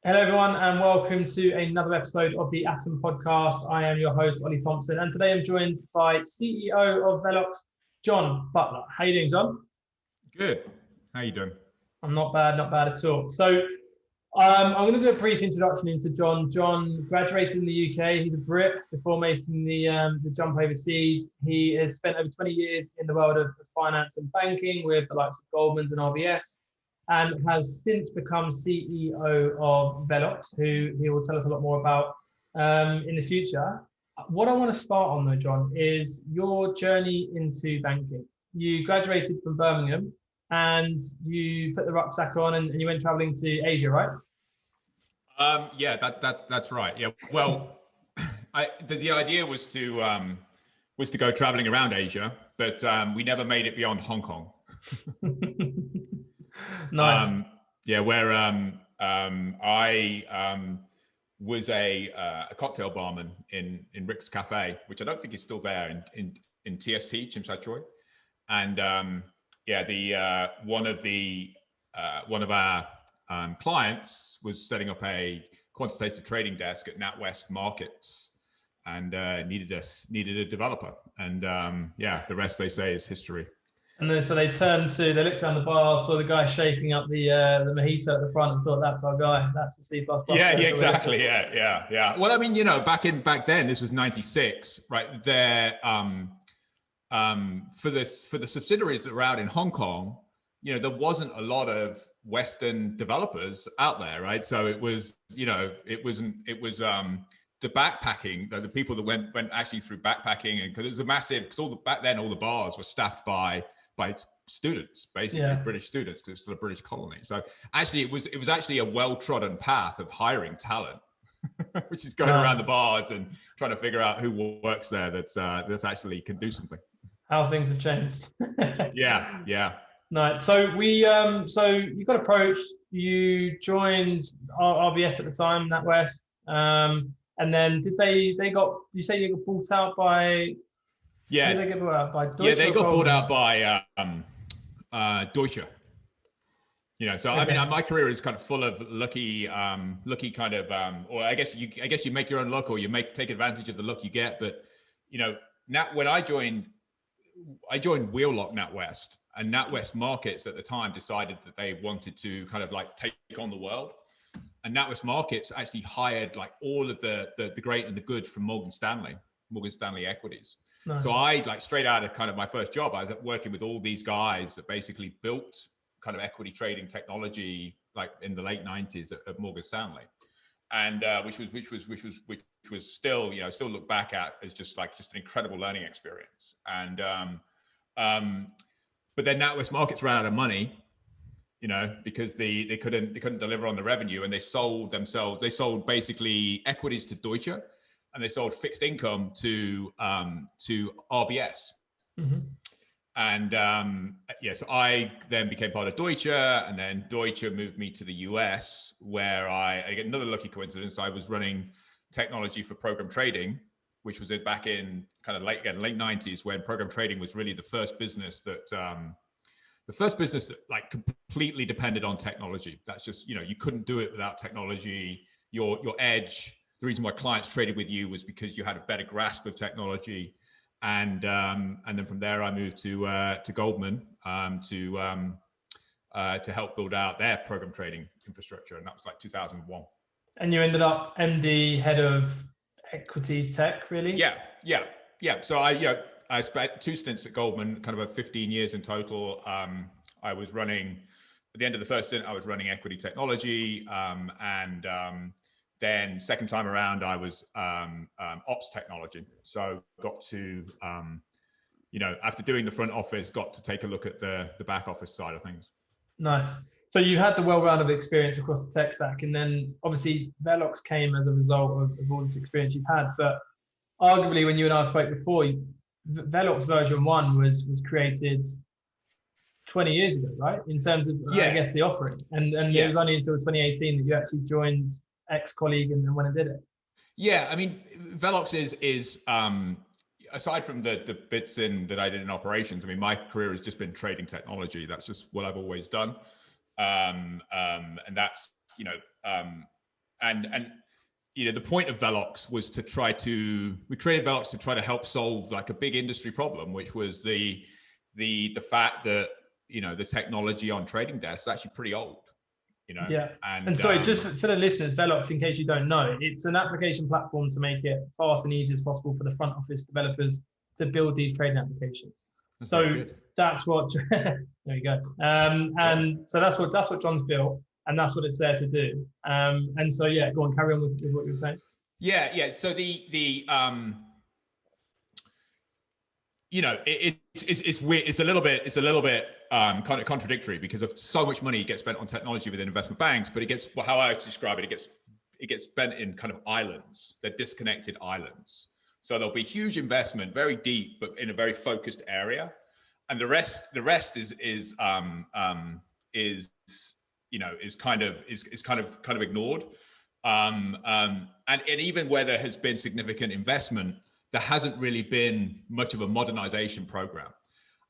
Hello, everyone, and welcome to another episode of the Atom Podcast. I am your host, Ollie Thompson, and today I'm joined by CEO of Velox, Jon Butler. How are you doing, Jon? Good. How you doing? I'm not bad at all. I'm going to do a brief introduction into Jon. Jon graduated in the UK. He's a Brit before making the jump overseas. He has spent over 20 years in the world of finance and banking with the likes of Goldman's and RBS, and has since become CEO of Velox, who he will tell us a lot more about in the future. What I want to start on, though, Jon, is your journey into banking. You graduated from Birmingham and you put the rucksack on and you went traveling to Asia, right? Yeah, that's right. Yeah. Well, the idea was to go traveling around Asia, but we never made it beyond Hong Kong. Nice. Yeah, where I was a cocktail barman in Rick's Cafe, which I don't think is still there in TST, Tsim Sha Tsui. And yeah, the one of our clients was setting up a quantitative trading desk at NatWest Markets, and needed a developer. And yeah, the rest, they say, is history. And then so they looked around the bar, saw the guy shaking up the mojito at the front, and thought, "That's our guy. That's the C++." Yeah, exactly. Yeah. Well, I mean, back then, this was '96, right? There, for the subsidiaries that were out in Hong Kong, there wasn't a lot of Western developers out there, right? So it was the backpacking, the people that went actually through backpacking, and because it was a massive, because back then all the bars were staffed by students, basically. British students, because it's still a British colony. So actually it was actually a well-trodden path of hiring talent, which is going around the bars and trying to figure out who works there that's actually can do something. How things have changed. Yeah. Nice. So so you got approached, you joined RBS at the time, NatWest, and then did you say you got bought out by? Yeah. Did they get bought out by Deutsche? Yeah, they got bought out by Deutsche. So okay. I mean, my career is kind of full of lucky kind of, or I guess you make your own luck, or you take advantage of the luck you get. But when I joined Wheelock NatWest, and NatWest Markets at the time decided that they wanted to kind of like take on the world. And NatWest Markets actually hired like all of the great and the good from Morgan Stanley Equities. Nice. So I, like, straight out of kind of my first job, I was working with all these guys that basically built kind of equity trading technology, like in the late '90s at Morgan Stanley, and which was still, still look back at as just an incredible learning experience. And but then NatWest Markets ran out of money, because they couldn't deliver on the revenue, and they sold basically equities to Deutsche, and they sold fixed income to RBS. Mm-hmm. And so I then became part of Deutsche, and then Deutsche moved me to the US, where I get another lucky coincidence. I was running technology for program trading, which was back in kind of late '90s, when program trading was really the first business that like completely depended on technology. That's just, you couldn't do it without technology. Your edge, the reason why clients traded with you was because you had a better grasp of technology. And then from there, I moved to Goldman to help build out their program trading infrastructure, and that was like 2001. And you ended up MD, head of equities tech, really? Yeah. So I spent 2 stints at Goldman, kind of 15 years in total. I was running, at the end of the first stint, I was running equity technology, and then second time around, I was ops technology. So got to, after doing the front office, got to take a look at the back office side of things. Nice. So you had the well-rounded experience across the tech stack, and then obviously Velox came as a result of all this experience you've had. But arguably, when you and I spoke before, Velox version 1 was created 20 years ago, right? In terms of, I guess, the offering. And it was only until 2018 that you actually joined ex-colleague and went and did it. Yeah, I mean, Velox is aside from the bits that I did in operations, I mean, my career has just been trading technology. That's just what I've always done. And that's, and the point of Velox was we created Velox to try to help solve like a big industry problem, which was the fact that, the technology on trading desks is actually pretty old, Yeah. And sorry, just for the listeners, Velox, in case you don't know, it's an application platform to make it fast and easy as possible for the front office developers to build these trading applications. That's what there you go. And so that's what Jon's built, and that's what it's there to do. And so yeah, go on, carry on with what you were saying. Yeah. So it's weird. It's a little bit kind of contradictory because of so much money gets spent on technology within investment banks, but how I describe it, it gets spent in kind of islands. They're disconnected islands. So there'll be huge investment, very deep, but in a very focused area, and the rest is kind of ignored. And even where there has been significant investment, there hasn't really been much of a modernization program.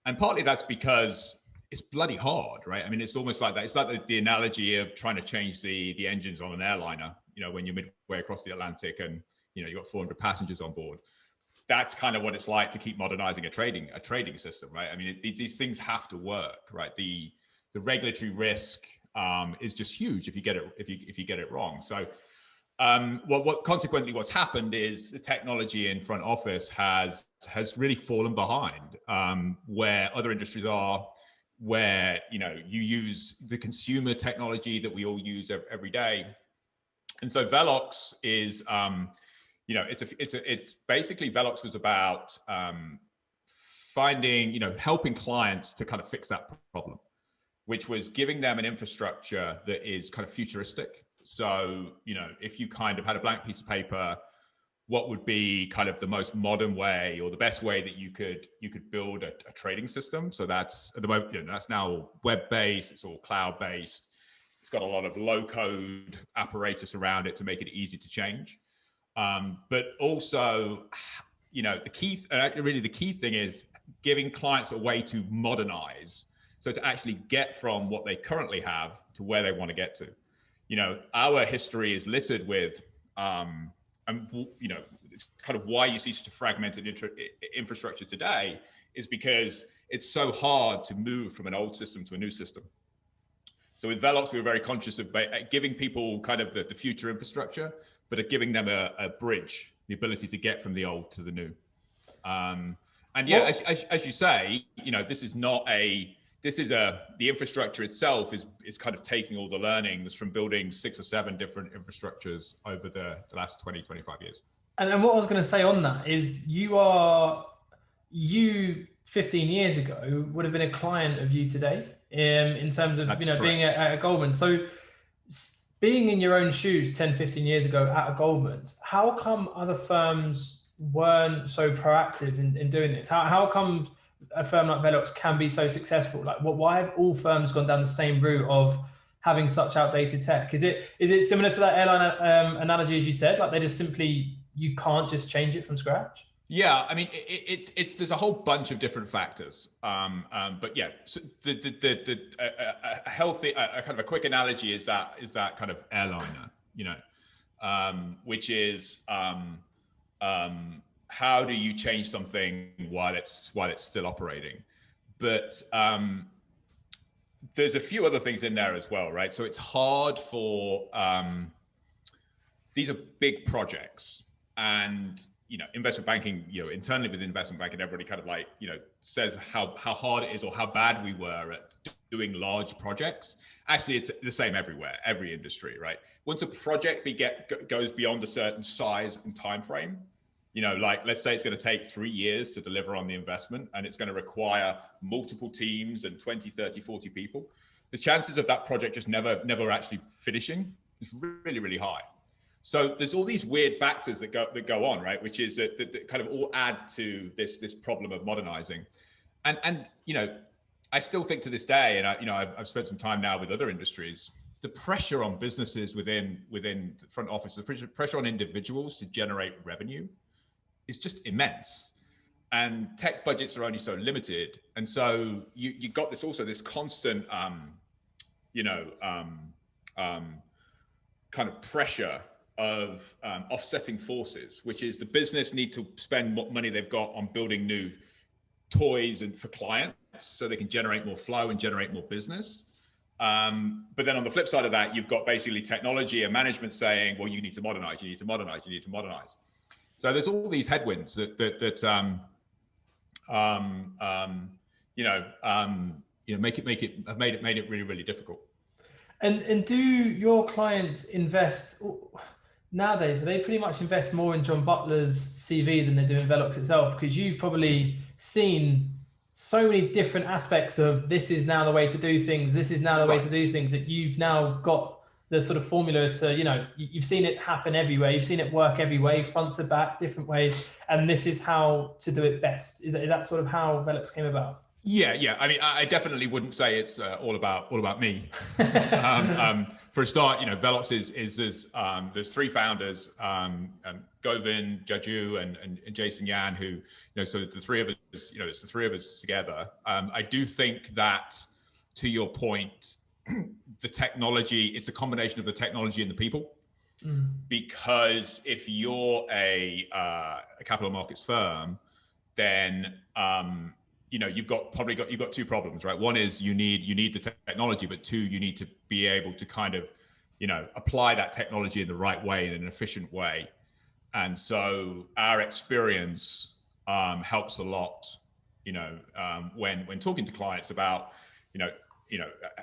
And partly that's because it's bloody hard, right? I mean, it's almost like that. It's like the analogy of trying to change the engines on an airliner, when you're midway across the Atlantic and, you've got 400 passengers on board. That's kind of what it's like to keep modernizing a trading system, right? I mean, these things have to work, right? The regulatory risk is just huge if you get it wrong. So consequently what's happened is the technology in front office has really fallen behind where other industries are, where you use the consumer technology that we all use every day. And so Velox is it's basically Velox was about finding, helping clients to kind of fix that problem, which was giving them an infrastructure that is kind of futuristic. So, if you kind of had a blank piece of paper, what would be kind of the most modern way or the best way that you could build a trading system? So that's at the moment, that's now web-based, it's all cloud-based. It's got a lot of low-code apparatus around it to make it easy to change. But also, the key thing is giving clients a way to modernize. So to actually get from what they currently have to where they want to get to. Our history is littered with, it's kind of why you see such a fragmented infrastructure today is because it's so hard to move from an old system to a new system. So with Velox, we were very conscious of giving people kind of the future infrastructure, but of giving them a bridge, the ability to get from the old to the new. And yeah, as you say, the infrastructure itself is kind of taking all the learnings from building 6 or 7 different infrastructures over the last 20, 25 years. And what I was going to say on that is you 15 years ago would have been a client of you today in terms of, being at Goldman. So being in your own shoes 10, 15 years ago at a Goldman's, how come other firms weren't so proactive in doing this? How come a firm like Velox can be so successful? Like, why have all firms gone down the same route of having such outdated tech? Is it similar to that airline analogy as you said? Like, they just simply, you can't just change it from scratch? Yeah, I mean, there's a whole bunch of different factors. But yeah, so a healthy, kind of a quick analogy is that kind of airliner, which is how do you change something while it's still operating? But there's a few other things in there as well, right? So it's hard for these are big projects, and investment banking, internally within investment banking, everybody kind of like, says how hard it is or how bad we were at doing large projects. Actually, it's the same everywhere, every industry, right? Once a project goes beyond a certain size and time frame, like let's say it's going to take 3 years to deliver on the investment, and it's going to require multiple teams and 20, 30, 40 people. The chances of that project just never actually finishing is really, really high. So there's all these weird factors that go on, right? Which is that kind of all add to this problem of modernizing. And I still think to this day, and I've spent some time now with other industries, the pressure on businesses within the front office, the pressure on individuals to generate revenue is just immense. And tech budgets are only so limited. And so you got this constant, kind of pressure of offsetting forces, which is the business need to spend what money they've got on building new toys and for clients so they can generate more flow and generate more business. But then on the flip side of that, you've got basically technology and management saying, well, you need to modernize, you need to modernize, you need to modernize. So there's all these headwinds that make it really, really difficult. And do your clients invest nowadays? Do they pretty much invest more in Jon Butler's CV than they do in Velox itself? Because you've probably seen so many different aspects of this is now the way to do things. This is now the way to do things, that you've now got the sort of formulas to, you've seen it happen everywhere. You've seen it work every way, front to back, different ways. And this is how to do it best. Is that sort of how Velox came about? Yeah. I mean, I definitely wouldn't say it's all about me. For a start, Velox is there's three founders, Govin, Jaju, and Jason Yan, who, so the three of us, it's the three of us together. I do think that, to your point, the technology, it's a combination of the technology and the people. Because if you're a capital markets firm, then you've got two problems, right? One is you need the technology, but two, you need to be able to kind of, apply that technology in the right way, in an efficient way. And so our experience helps a lot, when talking to clients about,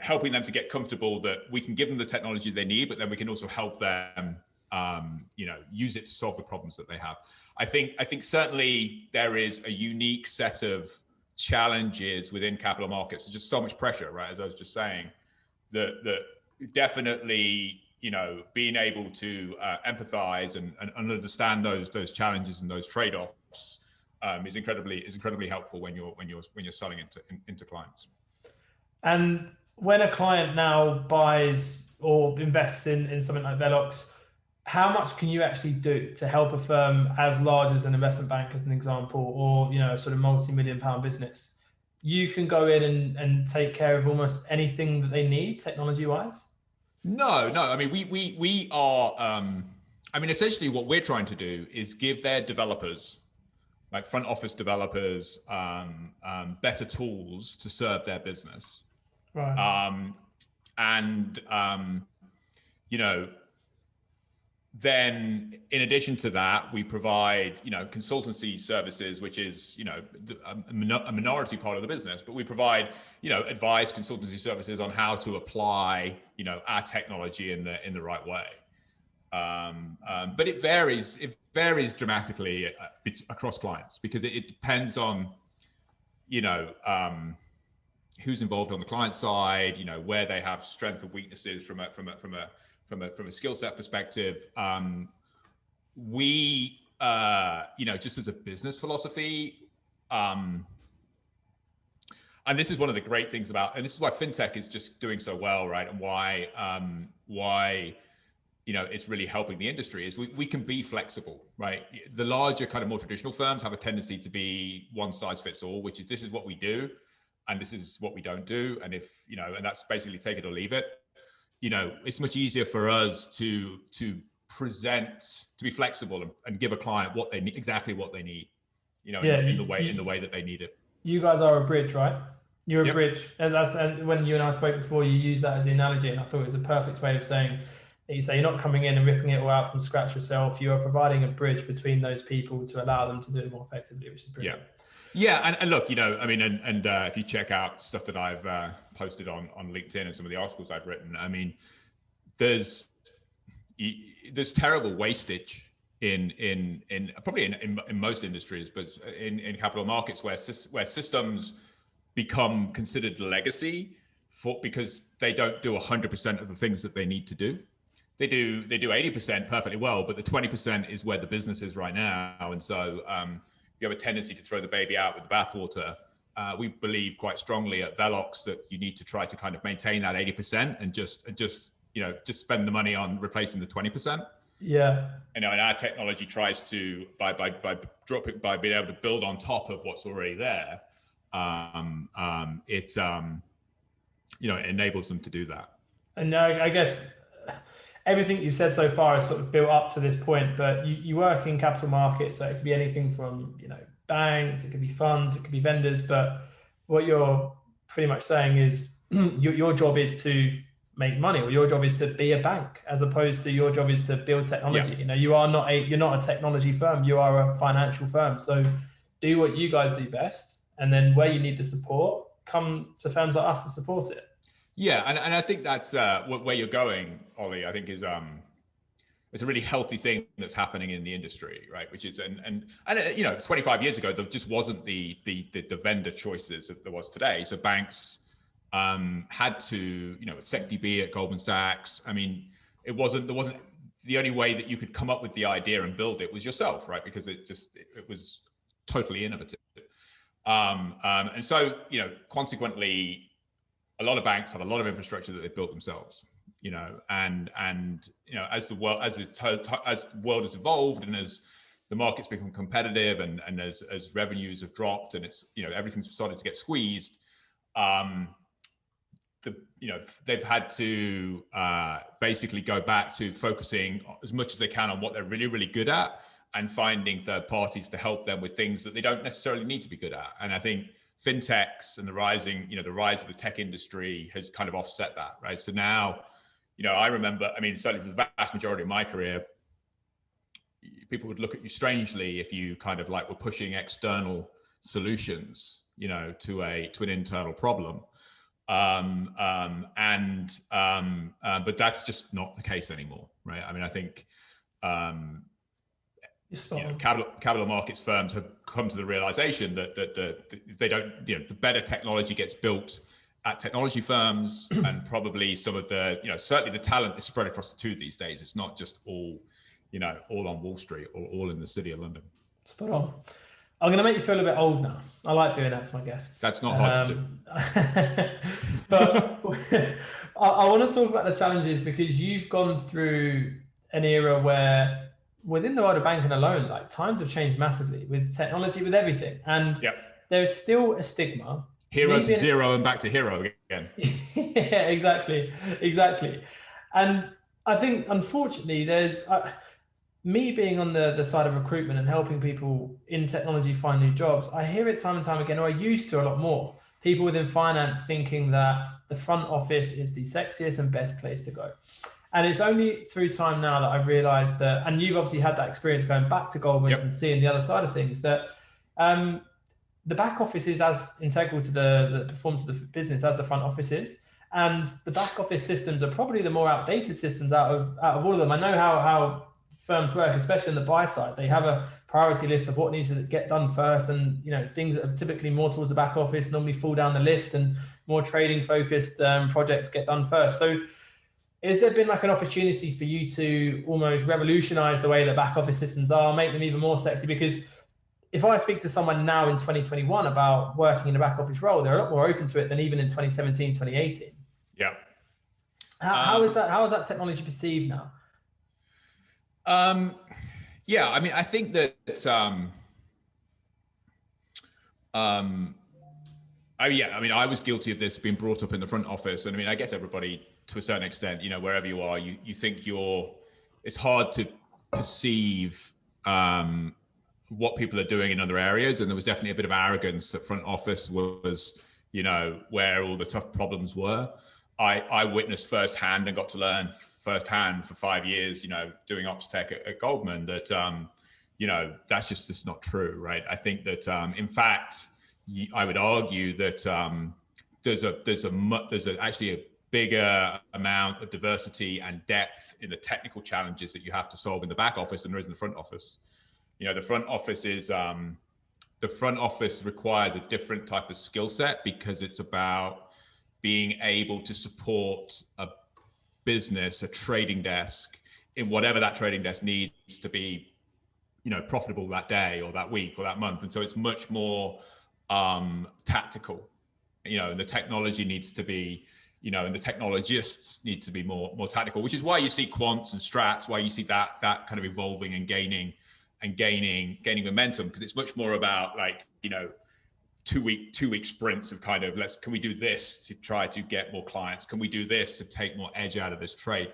helping them to get comfortable that we can give them the technology they need, but then we can also help them, use it to solve the problems that they have. I think certainly there is a unique set of challenges within capital markets. There's just so much pressure, right? As I was just saying, that definitely, being able to empathize and understand those challenges and those trade-offs is incredibly helpful when you're selling into clients. And when a client now buys or invests in something like Velox, how much can you actually do to help a firm as large as an investment bank, as an example, or a sort of multi-million-pound business? You can go in and take care of almost anything that they need technology-wise? No. I mean, we are. Essentially, what we're trying to do is give their developers, like front office developers, better tools to serve their business. Right. Then in addition to that, we provide, consultancy services, which is, a minority part of the business, but we provide, advice, consultancy services on how to apply, our technology in the right way. But it varies dramatically across clients, because it depends on, who's involved on the client side, where they have strengths and weaknesses from a skill set perspective. We, just as a business philosophy, and this is one of the great things about, and this is why fintech is just doing so well, right? And why it's really helping the industry, is we can be flexible, right? The larger kind of more traditional firms have a tendency to be one size fits all, which is, this is what we do and this is what we don't do. And if, and that's basically take it or leave it. It's much easier for us to present, to be flexible and give a client what they need, exactly what they need, in the way that they need it. You guys are a bridge, right? You're a bridge. And when you and I spoke before, you used that as the analogy, and I thought it was a perfect way of saying that. You say you're not coming in and ripping it all out from scratch yourself. You are providing a bridge between those people to allow them to do it more effectively, which is brilliant. Yeah, and look, if you check out stuff that I've posted on LinkedIn and some of the articles I've written, I mean, there's terrible wastage in probably in most industries, but in capital markets, where systems become considered legacy because they don't do 100% of the things that they need to do. They do 80% perfectly well, but the 20% is where the business is right now, and so you have a tendency to throw the baby out with the bathwater. We believe quite strongly at Velox that you need to try to kind of maintain that 80% and just spend the money on replacing the 20%. Yeah. And our technology tries to by being able to build on top of what's already there. It enables them to do that. And I guess everything you've said so far is sort of built up to this point, but you work in capital markets, so it could be anything from, banks, it could be funds, it could be vendors, but what you're pretty much saying is your job is to make money, or your job is to be a bank, as opposed to your job is to build technology. Yeah. You're not a technology firm, you are a financial firm. So do what you guys do best, and then where you need the support, come to firms like us to support it. Yeah, and I think that's where you're going, Ollie. I think is it's a really healthy thing that's happening in the industry, right? Which is and 25 years ago there just wasn't the vendor choices that there was today. So banks had to, with SecDB at Goldman Sachs. I mean, there wasn't the only way that you could come up with the idea and build it was yourself, right? Because it was totally innovative. And so, consequently, a lot of banks have a lot of infrastructure that they've built themselves, and as the world has evolved, and as the market's become competitive, and as revenues have dropped, and it's, everything's started to get squeezed, they've had to basically go back to focusing as much as they can on what they're really, really good at, and finding third parties to help them with things that they don't necessarily need to be good at. And I think fintechs and the rise of the tech industry has kind of offset that, right? So now, I remember, certainly for the vast majority of my career, people would look at you strangely if you kind of like were pushing external solutions, to an internal problem. But that's just not the case anymore, right? I think capital markets firms have come to the realization that they don't, the better technology gets built at technology firms, and probably some of the, certainly the talent is spread across the two these days. It's not just all on Wall Street or all in the city of London. Spot on. I'm going to make you feel a bit old now. I like doing that to my guests. That's not hard to do. But I want to talk about the challenges, because you've gone through an era where within the world of banking alone, like, times have changed massively with technology, with everything. And there's still a stigma. Hero to zero and back to hero again. Yeah, exactly. And I think, unfortunately, there's... me being on the side of recruitment and helping people in technology find new jobs, I hear it time and time again, or I used to a lot more, people within finance thinking that the front office is the sexiest and best place to go. And it's only through time now that I've realized that, and you've obviously had that experience going back to Goldman and seeing the other side of things, that the back office is as integral to the performance of the business as the front office is. And the back office systems are probably the more outdated systems out of all of them. I know how firms work, especially on the buy side. They have a priority list of what needs to get done first, and things that are typically more towards the back office normally fall down the list, and more trading focused projects get done first. So has there been like an opportunity for you to almost revolutionize the way that back office systems are, make them even more sexy? Because if I speak to someone now in 2021 about working in a back office role, they're a lot more open to it than even in 2017, 2018. Yeah. How is that technology perceived now? I think that I was guilty of this, being brought up in the front office, and I guess everybody to a certain extent, wherever you are, you think it's hard to perceive what people are doing in other areas, and there was definitely a bit of arrogance that front office was where all the tough problems were. I witnessed firsthand and got to learn firsthand for 5 years, doing ops tech at Goldman, that that's just not true, right? I think that in fact, I would argue that there's actually a bigger amount of diversity and depth in the technical challenges that you have to solve in the back office than there is in the front office. The front office requires a different type of skill set, because it's about being able to support a business, a trading desk, in whatever that trading desk needs to be, profitable that day or that week or that month. And so it's much more tactical, and the technology needs to be, and the technologists need to be more tactical, which is why you see quants and strats, why you see that kind of evolving and gaining momentum, because it's much more about like, 2 week sprints of kind of, can we do this to try to get more clients? Can we do this to take more edge out of this trade?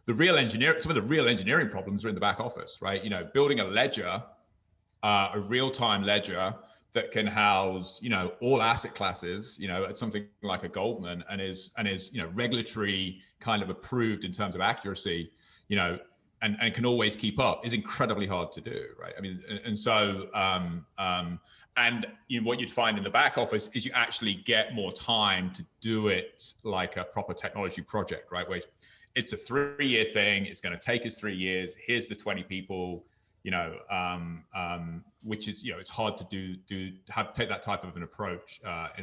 some of the real engineering problems are in the back office, right? You know, building a ledger, a real-time ledger that can house, you know, all asset classes, you know, at something like a Goldman, and is, you know, regulatory kind of approved in terms of accuracy, you know, and can always keep up, is incredibly hard to do, right? I mean, and so, and you know, what you'd find in the back office is you actually get more time to do it like a proper technology project, right? Where it's a 3-year thing. It's going to take us 3 years. Here's the 20 people, you know, which is, you know, it's hard to take that type of an approach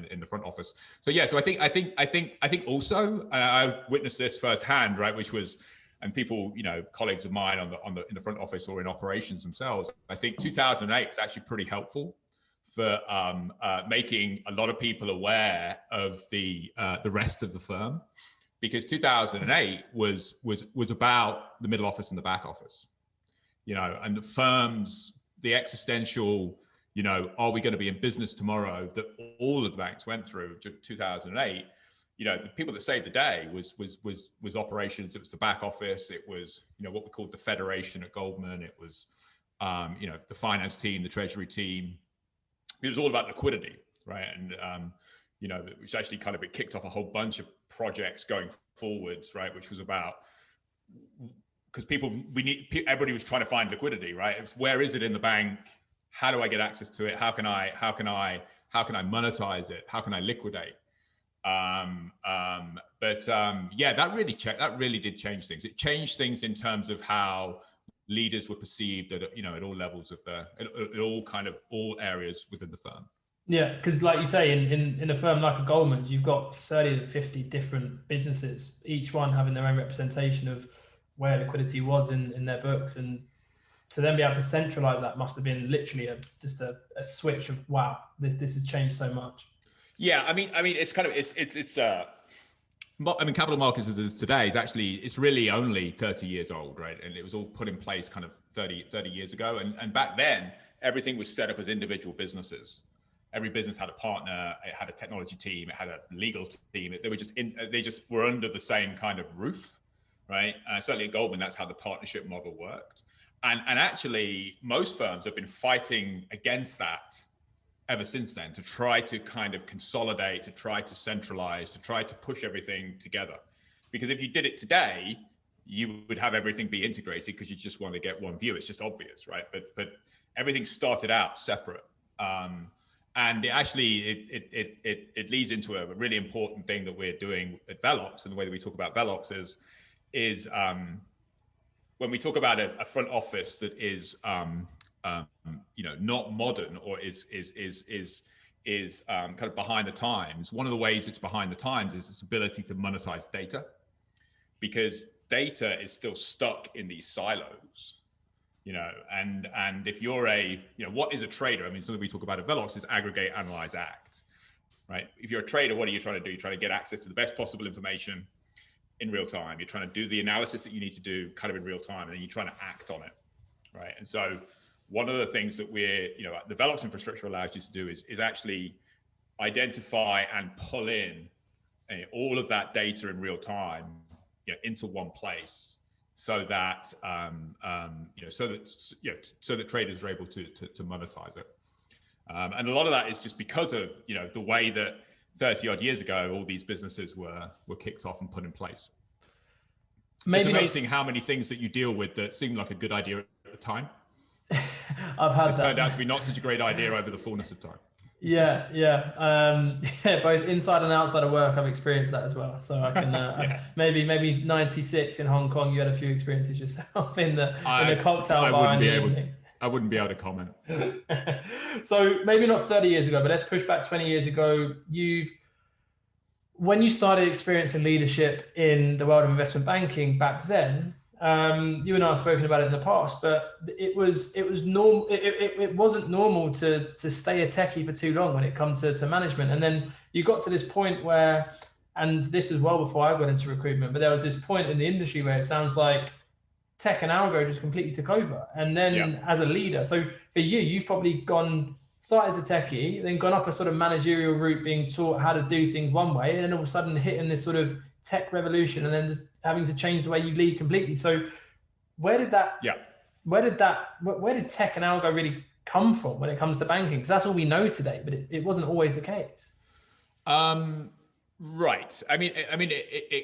in the front office. So yeah, so I think also I witnessed this firsthand, right? Which was, and people, you know, colleagues of mine in the front office or in operations themselves. I think 2008 was actually pretty helpful for making a lot of people aware of the rest of the firm, because 2008 was about the middle office and the back office, you know, and the firms, the existential, you know, are we going to be in business tomorrow, that all of the banks went through 2008. You know, the people that saved the day was operations. It was the back office. It was, you know, what we called the federation at Goldman. It was, you know, the finance team, the treasury team. It was all about liquidity, right? And you know, which actually kind of, it kicked off a whole bunch of projects going forwards, right? Which was about, because everybody was trying to find liquidity, right? It's, where is it in the bank? How do I get access to it? How can I monetize it? How can I liquidate? Yeah, that really did change things. It changed things in terms of how leaders were perceived at, you know, at all levels of all areas within the firm. Yeah, because like you say, in a firm like a Goldman's, you've got 30 to 50 different businesses, each one having their own representation of where liquidity was in their books, and to then be able to centralize that must have been literally just a switch of, wow, this has changed so much. Yeah, I mean, it's kind of I mean, capital markets as it is today it's really only 30 years old, right? And it was all put in place kind of 30 years ago. And back then, everything was set up as individual businesses. Every business had a partner, it had a technology team, it had a legal team. They just were under the same kind of roof, right? Certainly at Goldman, that's how the partnership model worked. And actually, most firms have been fighting against that ever since then, to try to kind of consolidate, to try to centralize, to try to push everything together. Because if you did it today, you would have everything be integrated because you just want to get one view. It's just obvious, right? But everything started out separate. And it leads into a really important thing that we're doing at Velox, and the way that we talk about Velox is when we talk about a front office that is you know, not modern, or is kind of behind the times. One of the ways it's behind the times is its ability to monetize data, because data is still stuck in these silos. You know, and if you're what is a trader? I mean, something we talk about at Velox is aggregate, analyze, act, right? If you're a trader, what are you trying to do? You're trying to get access to the best possible information in real time. You're trying to do the analysis that you need to do kind of in real time, and then you're trying to act on it, right? And so one of the things that the Velox infrastructure allows you to do is actually identify and pull in all of that data in real time, into one place, so that so that traders are able to monetize it. And a lot of that is just because of the way that 30 odd years ago all these businesses were kicked off and put in place. It's amazing how many things that you deal with that seem like a good idea at the time. I've had it turned out to be not such a great idea over the fullness of time. Yeah, both inside and outside of work, I've experienced that as well. So I can maybe 96 in Hong Kong, you had a few experiences yourself in the cocktail bar in the evening. I wouldn't be able to comment. So maybe not 30 years ago, but let's push back 20 years ago. When you started experiencing leadership in the world of investment banking back then, you and I have spoken about it in the past, but it wasn't normal to stay a techie for too long when it comes to management. And then you got to this point where, and this is well before I got into recruitment, but there was this point in the industry where it sounds like tech and algo just completely took over. And then as a leader, so for you, you've probably started as a techie, then gone up a sort of managerial route, being taught how to do things one way, and then all of a sudden hitting this sort of tech revolution and then just having to change the way you lead completely. So where did tech and algo really come from when it comes to banking? Because that's all we know today, but it wasn't always the case. Right. I mean,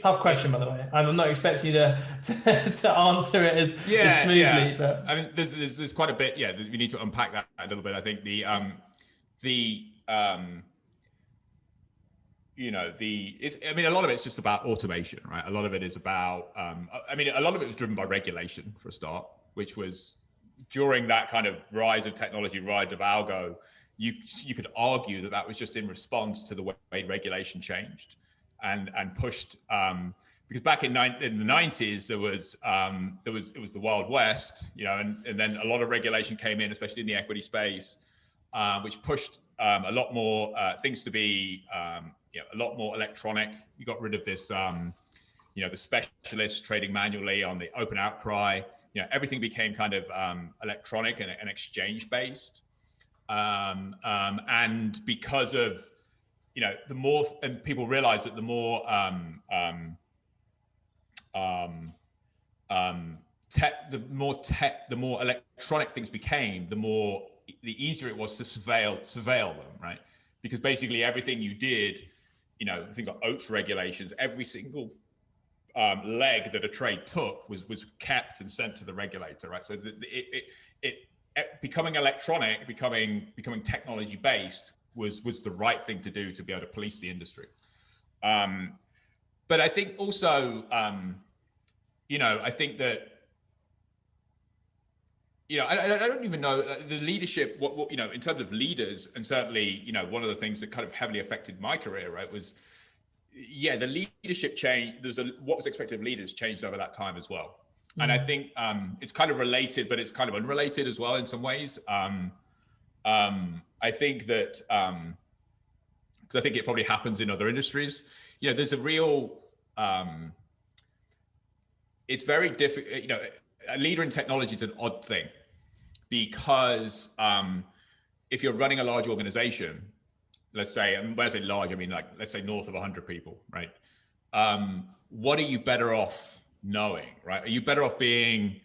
tough question, by the way. I'm not expecting you to answer it as smoothly, but I mean, there's quite a bit. Yeah, we need to unpack that a little bit. I think I mean, a lot of it's just about automation, right? A lot of it is about, I mean, a lot of it was driven by regulation for a start, which was during that kind of rise of technology, rise of algo. You could argue that was just in response to the way regulation changed and pushed, because back in the 90s, it was the Wild West, and then a lot of regulation came in, especially in the equity space, which pushed a lot more things to be a lot more electronic. You got rid of this, the specialists trading manually on the open outcry. Everything became kind of electronic and exchange based. And because of, the more, and people realize that the more the more electronic things became, the easier it was to surveil them, right? Because basically everything you did, things like OATS regulations, every single leg that a trade took was kept and sent to the regulator, right? So it becoming electronic, becoming technology based was the right thing to do to be able to police the industry. But I think also, I think that, I don't even know the leadership, what in terms of leaders, and certainly, one of the things that kind of heavily affected my career, right, was, the leadership change. What was expected of leaders changed over that time as well. And I think it's kind of related, but it's kind of unrelated as well in some ways. I think that, because I think it probably happens in other industries, there's a real, it's very difficult, a leader in technology is an odd thing, because if you're running a large organization, let's say, and when I say large, I mean, like, let's say north of 100 people, right? What are you better off knowing, right? Are you better off being,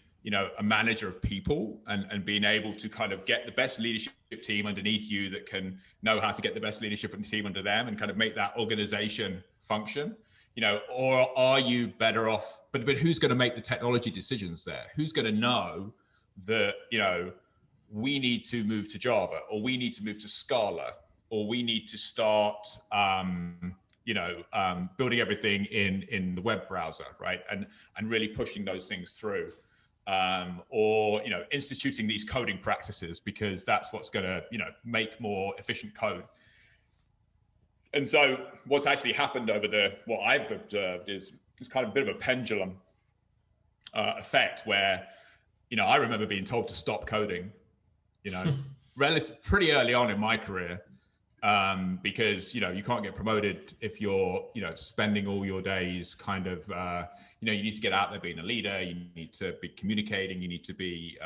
a manager of people and being able to kind of get the best leadership team underneath you that can know how to get the best leadership team under them and kind of make that organization function, or are you better off, but who's going to make the technology decisions there? Who's going to know that, we need to move to Java, or we need to move to Scala, or we need to start, building everything in the web browser, right? And really pushing those things through, or, instituting these coding practices, because that's what's going to, make more efficient code. And so what's actually happened what I've observed is kind of a bit of a pendulum effect where, I remember being told to stop coding, pretty early on in my career, because, you can't get promoted if you're, spending all your days kind of, you need to get out there being a leader, you need to be communicating, you need to be,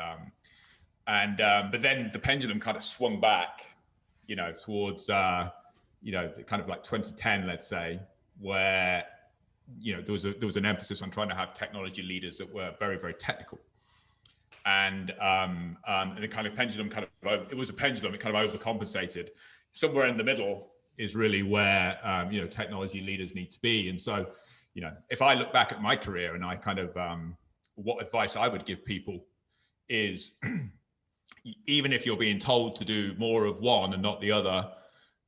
but then the pendulum kind of swung back, towards, kind of like 2010, let's say, where, there was an emphasis on trying to have technology leaders that were very, very technical. And the kind of pendulum it was a pendulum, it kind of overcompensated. Somewhere in the middle is really where, technology leaders need to be. And so, if I look back at my career and I kind of, what advice I would give people is, even if you're being told to do more of one and not the other,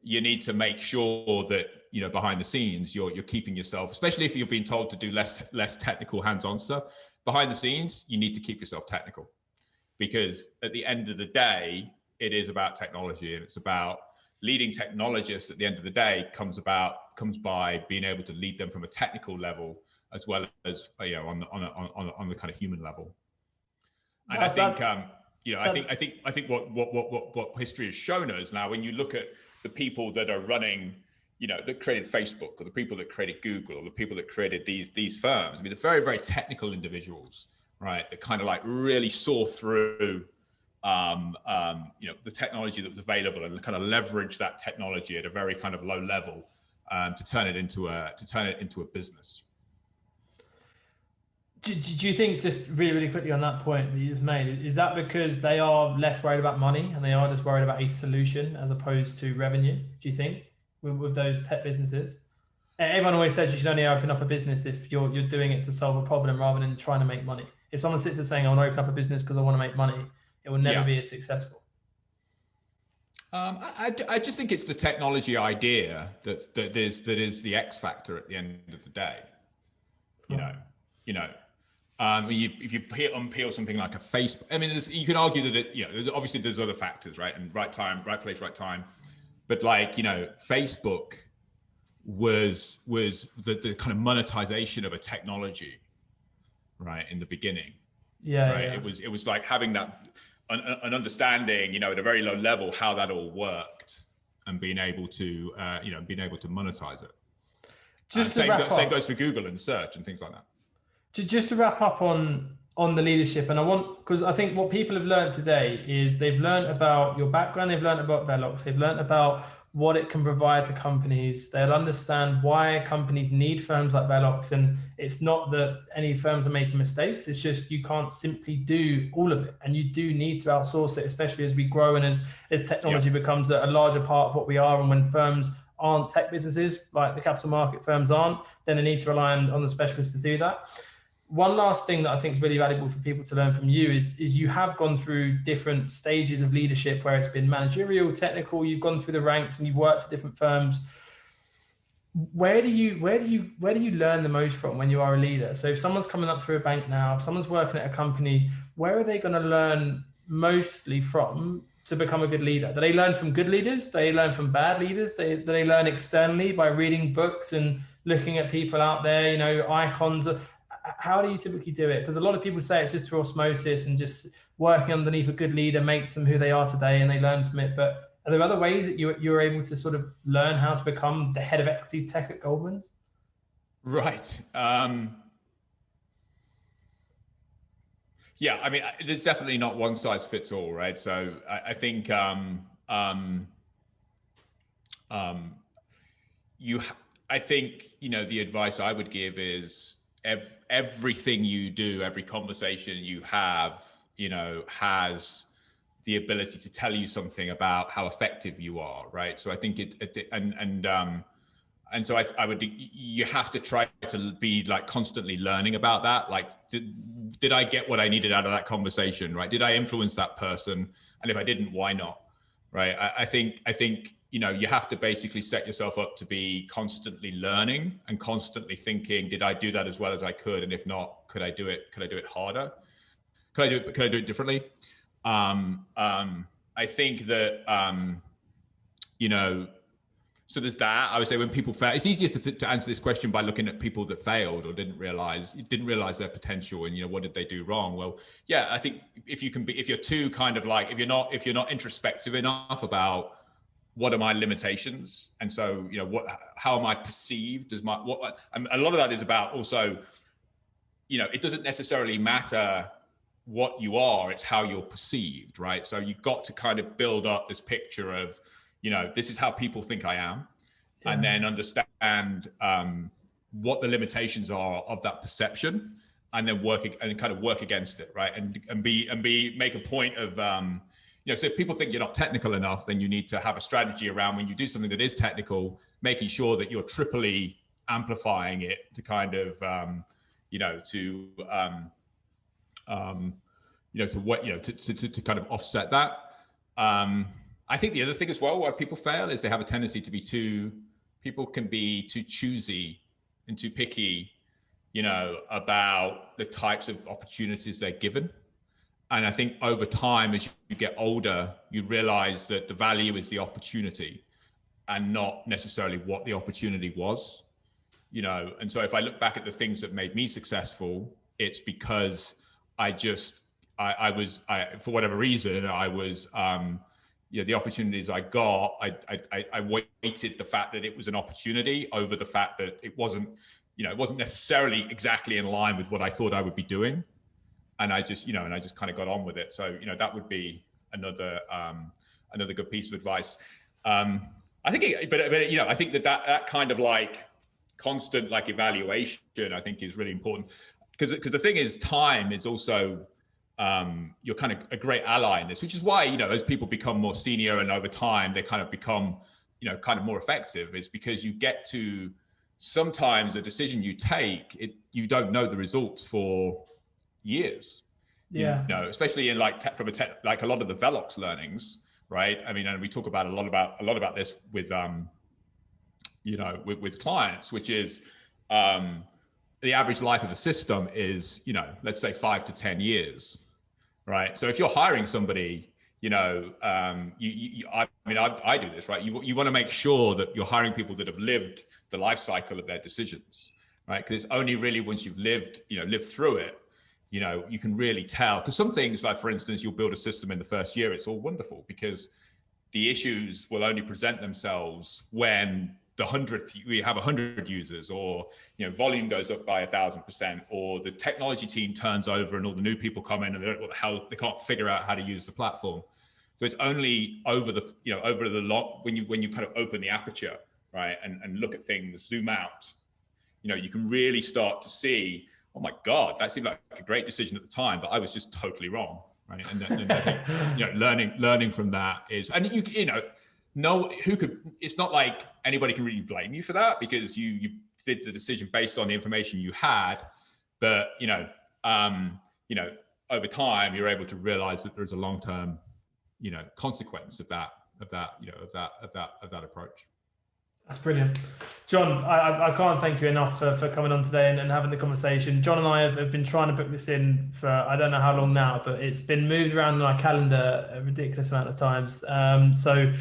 you need to make sure that, behind the scenes, you're keeping yourself, especially if you're being told to do less technical hands-on stuff, behind the scenes, you need to keep yourself technical, because at the end of the day, it is about technology, and it's about leading technologists. At the end of the day, comes by being able to lead them from a technical level, as well as, on the kind of human level. And I think, I think what history has shown us now, when you look at the people that are running, that created Facebook, or the people that created Google, or the people that created these firms, I mean, they're very, very technical individuals, right? That kind of like really saw through, the technology that was available, and kind of leverage that technology at a very kind of low level, to turn it into a business. Do you think, just really, really quickly on that point that you just made, is that because they are less worried about money and they are just worried about a solution as opposed to revenue? Do you think with those tech businesses? Everyone always says you should only open up a business if you're doing it to solve a problem rather than trying to make money. If someone sits there saying, "I want to open up a business because I want to make money," it will never Yeah. be as successful. I just think it's the technology idea that is the X factor at the end of the day. You know, you know, if you unpeel something like a Facebook, I mean, you can argue that obviously there's other factors, right? And right time, right place, right time. But like, Facebook was the kind of monetization of a technology, right, in the beginning. Yeah, right. yeah. It was like having that an understanding, at a very low level, how that all worked, and being able to monetize it. Same goes for Google and search and things like that. Just to wrap up on the leadership, and because I think what people have learned today is they've learned about your background, they've learned about Velox, they've learned about what it can provide to companies. They'll understand why companies need firms like Velox, and it's not that any firms are making mistakes. It's just you can't simply do all of it, and you do need to outsource it, especially as we grow and as technology becomes a larger part of what we are. And when firms aren't tech businesses, like the capital market firms aren't, then they need to rely on the specialists to do that. One last thing that I think is really valuable for people to learn from you is you have gone through different stages of leadership where it's been managerial, technical, you've gone through the ranks and you've worked at different firms. Where do you learn the most from when you are a leader? So if someone's coming up through a bank now, if someone's working at a company, where are they going to learn mostly from to become a good leader? Do they learn from good leaders? Do they learn from bad leaders? Do they learn externally by reading books and looking at people out there, icons? How do you typically do it? Because a lot of people say it's just through osmosis and just working underneath a good leader makes them who they are today and they learn from it. But are there other ways that you're able to sort of learn how to become the head of equities tech at Goldman's? Right. Yeah, I mean, there's definitely not one size fits all, right? So I think the advice I would give is everything you do, every conversation you have, has the ability to tell you something about how effective you are, right? So I think you have to try to be like constantly learning about that. Like, did I get what I needed out of that conversation, right? Did I influence that person? And if I didn't, why not? Right. I think you have to basically set yourself up to be constantly learning and constantly thinking, did I do that as well as I could? And if not, could I do it harder? Could I do it differently? I think that, so there's that. I would say when people fail, it's easier to answer this question by looking at people that failed or didn't realize their potential and, what did they do wrong? Well, yeah, I think if you're too kind of like, if you're not introspective enough about what are my limitations, and so, how am I perceived as and a lot of that is about also, it doesn't necessarily matter what you are, it's how you're perceived, right? So you've got to kind of build up this picture of, this is how people think I am, and then understand what the limitations are of that perception, and then work against it, right? And make a point of, so if people think you're not technical enough, then you need to have a strategy around when you do something that is technical, making sure that you're triply amplifying it to kind of, to kind of offset that. I think the other thing as well, why people fail is they have a tendency to people can be too choosy and too picky, about the types of opportunities they're given. And I think over time, as you get older, you realize that the value is the opportunity and not necessarily what the opportunity was, And so if I look back at the things that made me successful, it's because I was for whatever reason, I was, the opportunities I got, I weighted the fact that it was an opportunity over the fact that it wasn't necessarily exactly in line with what I thought I would be doing. And I just kind of got on with it. So, that would be another good piece of advice. I think, I think that kind of like constant like evaluation, I think is really important. because the thing is, time is also you're kind of a great ally in this, which is why, you know, as people become more senior and over time they kind of become, you know, kind of more effective, is because you get to, sometimes a decision you take, you don't know the results for years. You know, especially in like like a lot of the Velox learnings, right? I mean, and we talk about a lot about this with you know, with clients, which is the average life of a system is, you know, let's say 5 to 10 years, right? So if you're hiring somebody, you know, I mean, I do this, right? You want to make sure that you're hiring people that have lived the life cycle of their decisions, right? Because it's only really once you've lived through it, you know, you can really tell. Because some things, like for instance, you'll build a system in the first year, it's all wonderful because the issues will only present themselves when we have 100 users, or, you know, volume goes up by 1,000%, or the technology team turns over and all the new people come in and they can't figure out how to use the platform. So it's only over the long, when you kind of open the aperture, right, and look at things, zoom out, you know, you can really start to see, oh my God, that seemed like a great decision at the time, but I was just totally wrong, right? And I think, you know, learning from that is, and you know, it's not like anybody can really blame you for that, because you did the decision based on the information you had, but you know, over time you're able to realize that there's a long-term, you know, consequence of that approach. That's brilliant. Jon, I can't thank you enough for coming on today and having the conversation. Jon and I have been trying to book this in for I don't know how long now, but it's been moved around in our calendar a ridiculous amount of times. So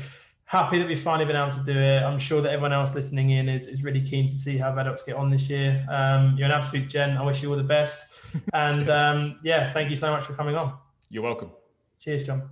happy that we've finally been able to do it. I'm sure that everyone else listening in is really keen to see how Velox get on this year. You're an absolute gent. I wish you all the best. And yeah, thank you so much for coming on. You're welcome. Cheers, Jon.